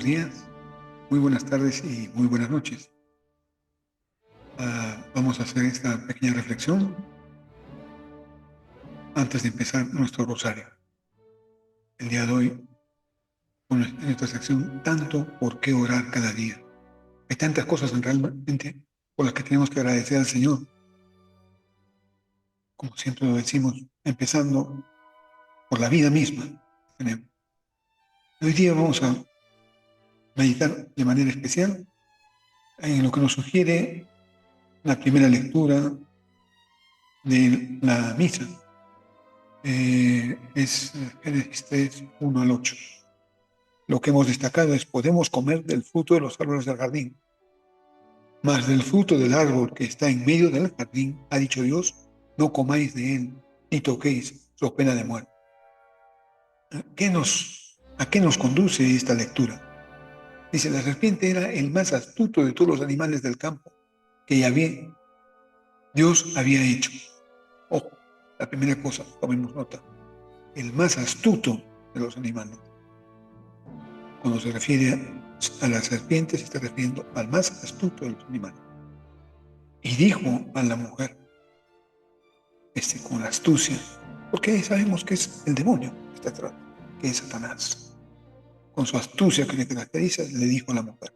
días, muy buenas tardes y muy buenas noches. Vamos a hacer esta pequeña reflexión antes de empezar nuestro rosario. El día de hoy, en esta sección, tanto por qué orar cada día. Hay tantas cosas realmente por las que tenemos que agradecer al Señor, como siempre lo decimos, empezando por la vida misma que tenemos. Hoy día vamos a meditar de manera especial en lo que nos sugiere la primera lectura de la misa. Es Génesis 3, 1 al 8. Lo que hemos destacado es: podemos comer del fruto de los árboles del jardín, mas del fruto del árbol que está en medio del jardín, ha dicho Dios, no comáis de él, ni toquéis, so pena de muerte. ¿A qué nos conduce esta lectura? Dice: la serpiente era el más astuto de todos los animales del campo que Dios había hecho. Ojo, la primera cosa, tomemos nota: el más astuto de los animales. Cuando se refiere a la serpiente, se está refiriendo al más astuto de los animales. Y dijo a la mujer, con astucia, porque sabemos que es el demonio que está atrás, que es Satanás. Con su astucia que le caracteriza, le dijo a la mujer: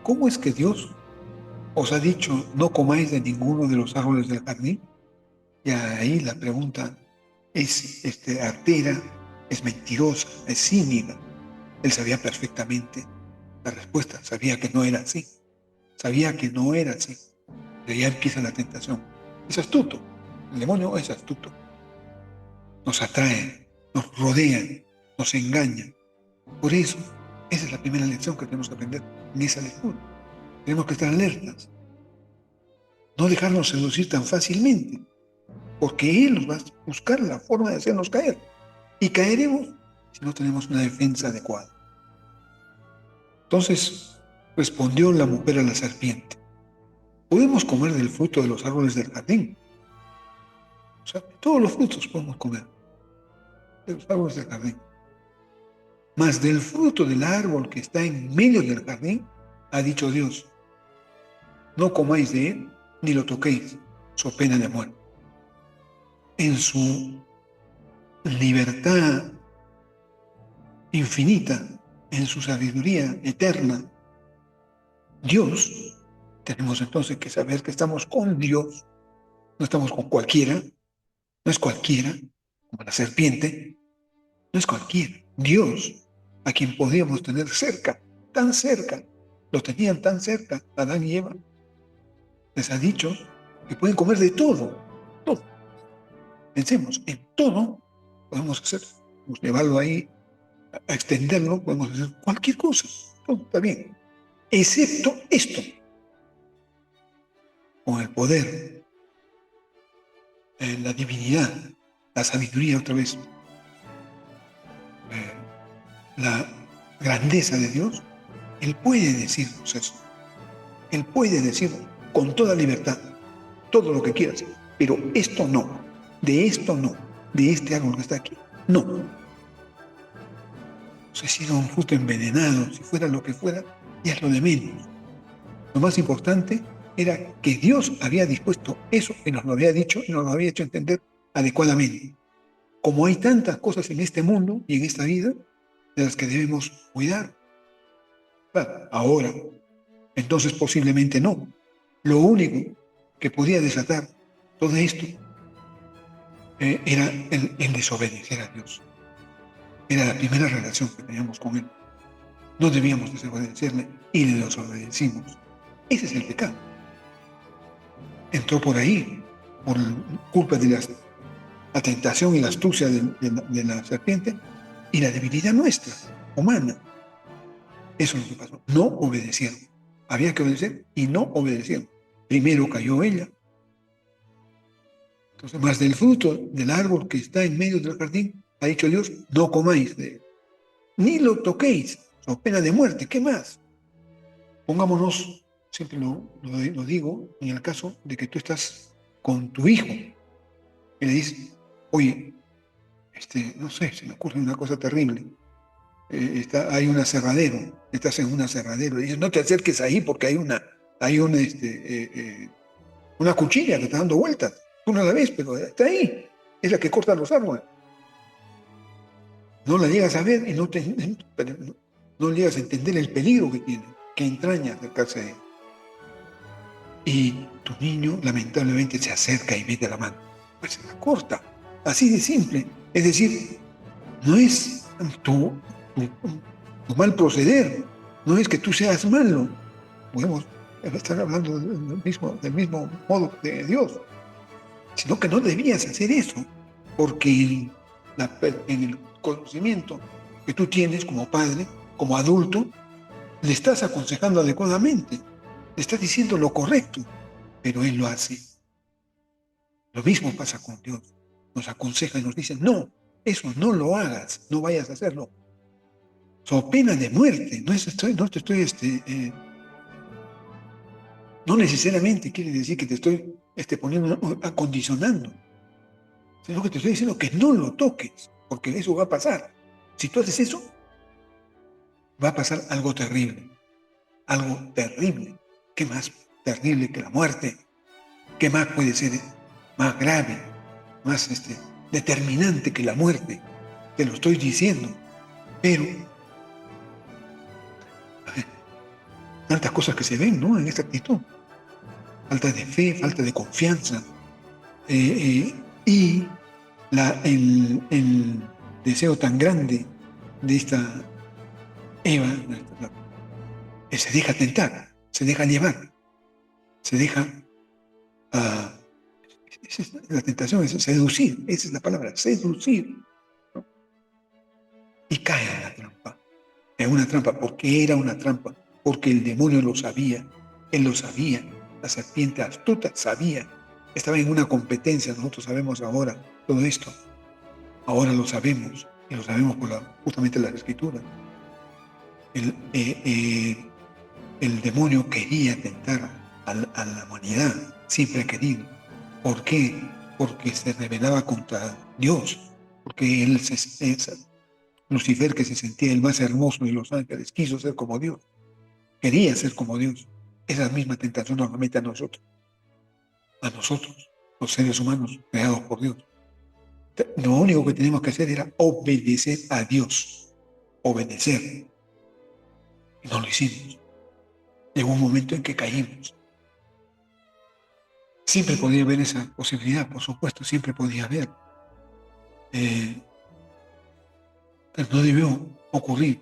¿cómo es que Dios os ha dicho no comáis de ninguno de los árboles del jardín? Y ahí la pregunta es artera, es mentirosa, es cínica. Él sabía perfectamente la respuesta, sabía que no era así. Sabía que no era así. De ahí empieza la tentación. Es astuto. El demonio es astuto. Nos atrae, nos rodea, nos engaña. Por eso, esa es la primera lección que tenemos que aprender en esa lectura. Tenemos que estar alertas. No dejarnos seducir tan fácilmente, porque Él va a buscar la forma de hacernos caer. Y caeremos si no tenemos una defensa adecuada. Entonces, respondió la mujer a la serpiente: podemos comer del fruto de los árboles del jardín. O sea, todos los frutos podemos comer de los árboles del jardín. Mas del fruto del árbol que está en medio del jardín, ha dicho Dios, no comáis de él, ni lo toquéis, so pena de muerte. En su libertad infinita, en su sabiduría eterna, Dios, tenemos entonces que saber que estamos con Dios, no estamos con cualquiera, no es cualquiera, como la serpiente, no es cualquiera. Dios, a quien podíamos tener cerca, tan cerca, lo tenían tan cerca, Adán y Eva, les ha dicho que pueden comer de todo, todo. Pensemos, en todo podemos hacer, podemos llevarlo ahí, a extenderlo, podemos hacer cualquier cosa, todo está bien, excepto esto, con el poder, la divinidad, la sabiduría otra vez, la grandeza de Dios. Él puede decirnos eso. Él puede decir con toda libertad todo lo que quieras, pero esto no, de este árbol que está aquí, no. No sé si era un fruto envenenado, si fuera lo que fuera, ya es lo de menos. Lo más importante era que Dios había dispuesto eso y nos lo había dicho y nos lo había hecho entender adecuadamente. Como hay tantas cosas en este mundo y en esta vida de las que debemos cuidar. Claro, ahora, entonces posiblemente no. Lo único que podía desatar todo esto era el desobedecer a Dios. Era la primera relación que teníamos con Él. No debíamos desobedecerle y le desobedecimos. Ese es el pecado. Entró por ahí, por culpa de la tentación y la astucia de la serpiente y la debilidad nuestra, humana. Eso es lo que pasó. No obedecieron. Había que obedecer y no obedecieron. Primero cayó ella. Entonces, más del fruto del árbol que está en medio del jardín, ha dicho Dios, no comáis de él, ni lo toquéis, so pena de muerte. ¿Qué más? Pongámonos, siempre lo digo, en el caso de que tú estás con tu hijo y le dices, oye, no sé, se me ocurre una cosa terrible. hay un aserradero, estás en un aserradero, y dices, no te acerques ahí porque hay una cuchilla que está dando vueltas. Tú no la ves, pero está ahí. Es la que corta los árboles. No la llegas a ver y no llegas a entender el peligro que tiene, que entraña acercarse a él. Y tu niño lamentablemente se acerca y mete la mano. Pues se la corta. Así de simple. Es decir, no es tu mal proceder, no es que tú seas malo. Podemos estar hablando del mismo modo de Dios, sino que no debías hacer eso, porque en el conocimiento que tú tienes como padre, como adulto, le estás aconsejando adecuadamente, le estás diciendo lo correcto, pero él lo hace. Lo mismo pasa con Dios. Nos aconseja y nos dice, no, eso no lo hagas, no vayas a hacerlo. So pena de muerte, no necesariamente quiere decir que te estoy poniendo, acondicionando, sino que te estoy diciendo que no lo toques, porque eso va a pasar. Si tú haces eso, va a pasar algo terrible, algo terrible. ¿Qué más terrible que la muerte? ¿Qué más puede ser más grave, más determinante que la muerte? Te lo estoy diciendo, pero tantas cosas que se ven, ¿no? En esta actitud. Falta de fe, falta de confianza, y el deseo tan grande de esta Eva, se deja tentar, se deja llevar, se deja, ah, la tentación es seducir, esa es la palabra, seducir, ¿no? Y cae en una trampa, porque era una trampa, porque el demonio lo sabía, él lo sabía, la serpiente astuta sabía, estaba en una competencia, nosotros sabemos ahora todo esto, ahora lo sabemos, y lo sabemos por justamente las escrituras. El demonio quería tentar a la humanidad, siempre ha querido. ¿Por qué? Porque se rebelaba contra Dios, porque Lucifer, que se sentía el más hermoso de los ángeles, quiso ser como Dios, quería ser como Dios. Esa misma tentación nos mete a nosotros, los seres humanos creados por Dios. Lo único que tenemos que hacer era obedecer a Dios, obedecer. Y no lo hicimos. Llegó un momento en que caímos. Siempre podía haber esa posibilidad, por supuesto, siempre podía haber. Pero no debió ocurrir.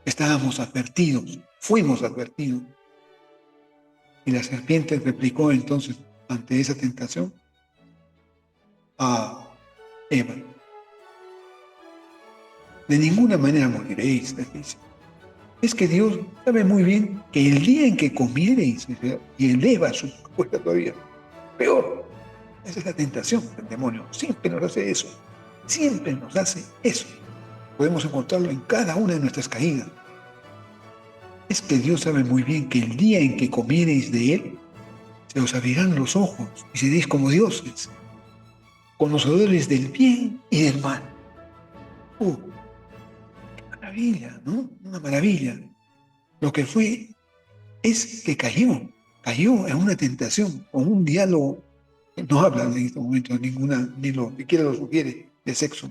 Estábamos advertidos, fuimos advertidos. Y la serpiente replicó entonces ante esa tentación a Eva. De ninguna manera moriréis, les dice. Es que Dios sabe muy bien que el día en que comiereis, y eleva su propuesta todavía, peor. Esa es la tentación del demonio. Siempre nos hace eso. Siempre nos hace eso. Podemos encontrarlo en cada una de nuestras caídas. Es que Dios sabe muy bien que el día en que comiereis de Él, se os abrirán los ojos y seréis como dioses, conocedores del bien y del mal. ¡Qué maravilla! ¿No? Una maravilla. Lo que fue es que cayó en una tentación, con un diálogo. No hablan en este momento ni lo siquiera lo sugiere, de sexo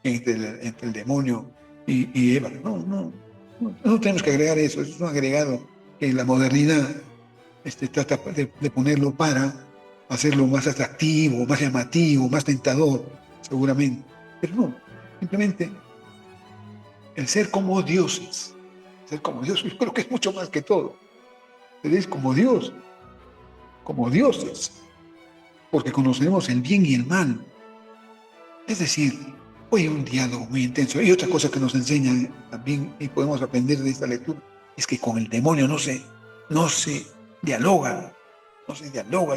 entre el demonio y Eva. No tenemos que agregar eso es un agregado que la modernidad trata de ponerlo para hacerlo más atractivo, más llamativo, más tentador, seguramente. Pero no, simplemente el ser como dioses. Ser como Dios, yo creo que es mucho más que todo. Seréis como Dios, como dioses, porque conocemos el bien y el mal. Es decir, hoy hay un diálogo muy intenso. Y otra cosa que nos enseña también y podemos aprender de esta lectura es que con el demonio no se dialoga,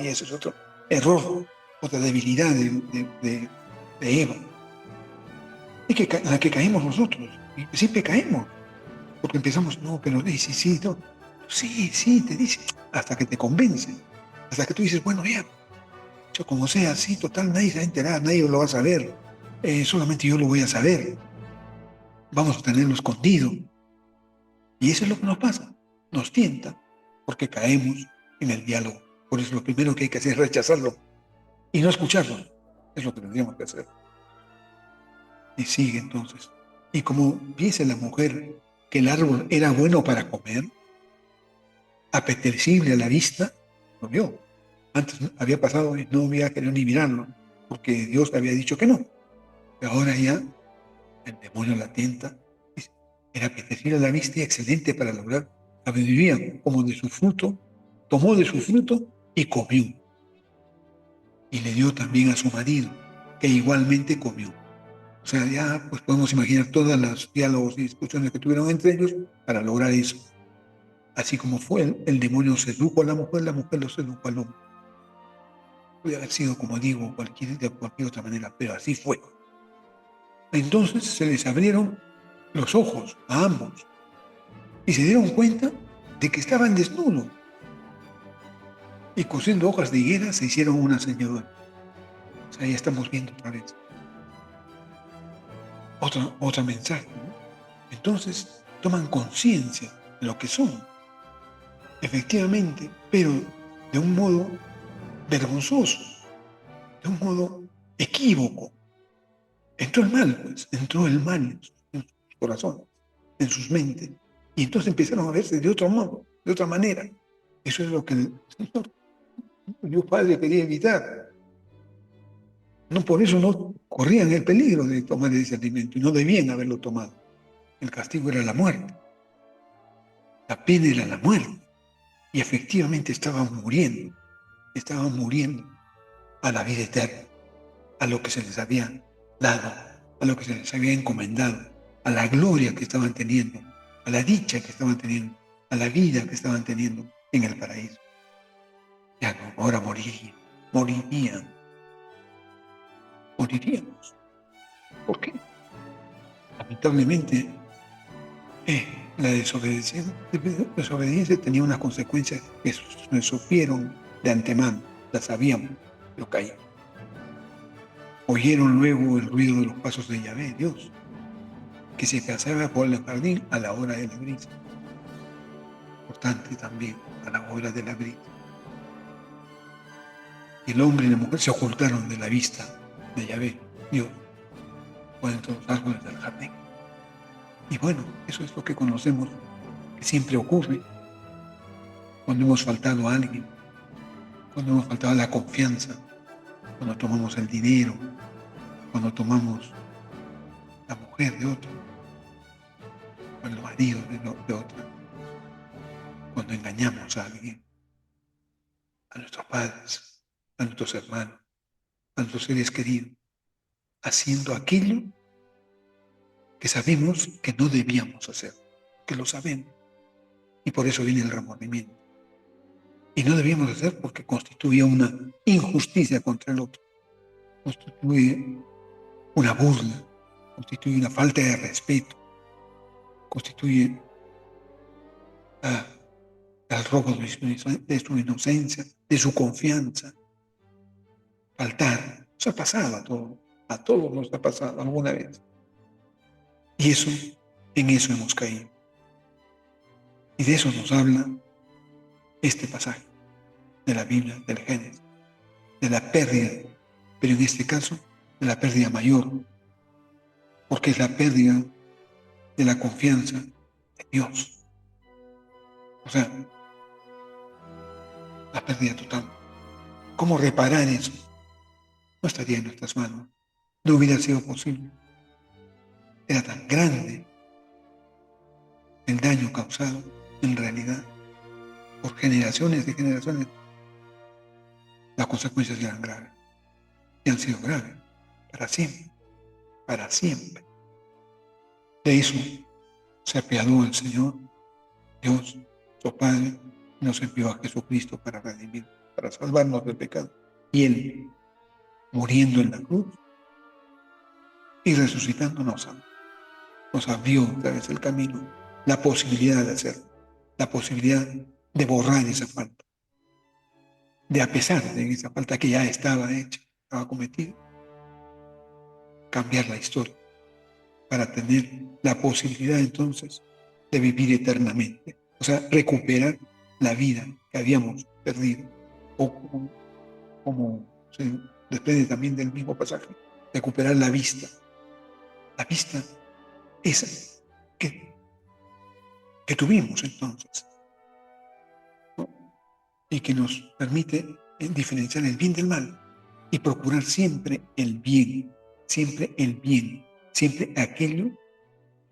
y ese es otro error, otra debilidad de Eva. Y en la que caemos nosotros, y siempre caemos, porque empezamos, no, pero sí, no, sí, te dice, hasta que te convence, hasta que tú dices, bueno, ya, yo como sea, sí, total, nadie se va a enterar, nadie lo va a saber, solamente yo lo voy a saber. vamos a tenerlo escondido. Y eso es lo que nos pasa, nos tienta, porque caemos en el diálogo. Por eso lo primero que hay que hacer es rechazarlo y no escucharlo. Es lo que tendríamos que hacer. Y sigue entonces. Y como dice la mujer que el árbol era bueno para comer, apetecible a la vista, lo vio. Antes había pasado y no había querido ni mirarlo, porque Dios había dicho que no. Pero ahora ya el demonio la tienta. Dice, era apetecible a la vista y excelente para lograr sabiduría, como de su fruto, tomó de su fruto y comió. Y le dio también a su marido, que igualmente comió. O sea, ya pues podemos imaginar todos los diálogos y discusiones que tuvieron entre ellos para lograr eso. Así como fue, el demonio sedujo a la mujer lo sedujo al hombre. Puede haber sido, como digo, de cualquier otra manera, pero así fue. Entonces se les abrieron los ojos a ambos y se dieron cuenta de que estaban desnudos y cosiendo hojas de higuera se hicieron una señora. O sea, ya estamos viendo otra vez otra mensaje, ¿no? Entonces toman conciencia de lo que son, efectivamente, pero de un modo vergonzoso, de un modo equívoco. Entró el mal en sus corazones, en sus mentes, y entonces empezaron a verse de otro modo, de otra manera. Eso es lo que el Señor, Dios Padre, quería evitar. No, por eso no corrían el peligro de tomar ese alimento y no debían haberlo tomado. El castigo era la muerte, la pena era la muerte. Y efectivamente estaban muriendo a la vida eterna, a lo que se les había dado, a lo que se les había encomendado, a la gloria que estaban teniendo, a la dicha que estaban teniendo, a la vida que estaban teniendo en el paraíso. Ya no, ahora morirían, moriríamos. ¿Por qué? Lamentablemente, la desobediencia tenía unas consecuencias que se supieron de antemano, las sabíamos, pero caímos. Oyeron luego el ruido de los pasos de Yahvé, Dios, que se pasaba por el jardín a la hora de la brisa. Importante también, a la hora de la brisa. Y el hombre y la mujer se ocultaron de la vista de Yahvé, Dios, por entre los árboles del jardín. Y bueno, eso es lo que conocemos, que siempre ocurre cuando hemos faltado a alguien, cuando hemos faltado a la confianza, cuando tomamos el dinero, cuando tomamos la mujer de otro, o el marido de otra, cuando engañamos a alguien, a nuestros padres, a nuestros hermanos, a nuestros seres queridos, haciendo aquello que sabemos que no debíamos hacer, que lo sabemos, y por eso viene el remordimiento. Y no debíamos hacer porque constituye una injusticia contra el otro, constituye una burla, constituye una falta de respeto, constituye el robo de su inocencia, de su confianza. Faltar, eso ha pasado a todos nos ha pasado alguna vez. Y eso, en eso hemos caído. Y de eso nos habla este pasaje de la Biblia, del Génesis, de la pérdida, pero en este caso, de la pérdida mayor, porque es la pérdida de la confianza en Dios. O sea, la pérdida total. ¿Cómo reparar eso? No estaría en nuestras manos. No hubiera sido posible. Era tan grande el daño causado, en realidad, por generaciones de generaciones. Las consecuencias eran graves. Y han sido graves. Para siempre. Para siempre. De eso se apiadó el Señor, Dios, su Padre, y nos envió a Jesucristo para redimir, para salvarnos del pecado. Y Él, muriendo en la cruz y resucitando, nos abrió otra vez el camino, la posibilidad de hacerlo, la posibilidad de borrar esa falta, de a pesar de esa falta que ya estaba hecha, estaba cometida, cambiar la historia, para tener la posibilidad entonces de vivir eternamente. O sea, recuperar la vida que habíamos perdido. O como se desprende también del mismo pasaje, recuperar la vista. La vista esa que tuvimos entonces, ¿no? Y que nos permite diferenciar el bien del mal y procurar siempre el bien, siempre el bien, siempre aquello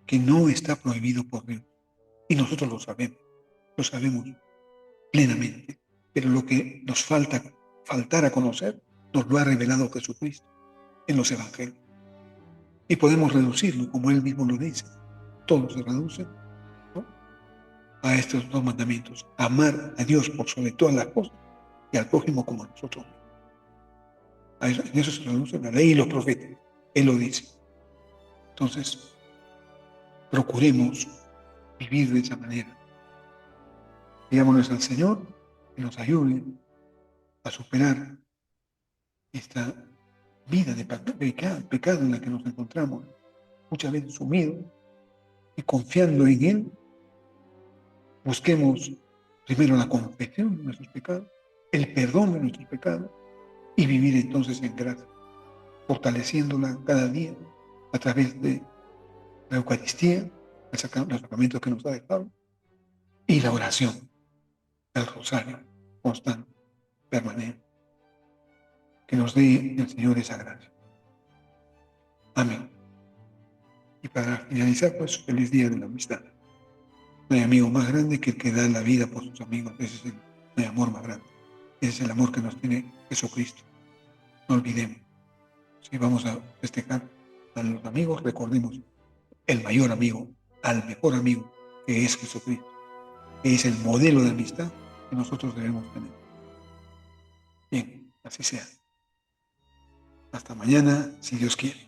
que no está prohibido por Dios. Y nosotros lo sabemos plenamente, pero lo que nos faltar a conocer, nos lo ha revelado Jesucristo en los evangelios. Y podemos reducirlo, como él mismo lo dice. Todo se reduce, ¿no?, a estos dos mandamientos: amar a Dios por sobre todas las cosas y al prójimo como a nosotros. En eso se reduce la ley y los profetas. Él lo dice. Entonces, procuremos vivir de esa manera. Pidámosle al Señor que nos ayude a superar esta vida de pecado en la que nos encontramos, muchas veces sumidos, y confiando en Él, busquemos primero la confesión de nuestros pecados, el perdón de nuestros pecados, y vivir entonces en gracia, fortaleciéndola cada día a través de la Eucaristía, los sacramentos que nos ha dejado, y la oración, el rosario constante, permanente. Que nos dé el Señor esa gracia. Amén. Y para finalizar, pues, feliz día de la amistad. No hay amigo más grande que el que da la vida por sus amigos. Ese es no hay amor más grande. Ese es el amor que nos tiene Jesucristo. No olvidemos. Si vamos a festejar a los amigos, recordemos el mayor amigo, al mejor amigo, que es Jesucristo, que es el modelo de amistad que nosotros debemos tener. Bien, así sea. Hasta mañana, si Dios quiere.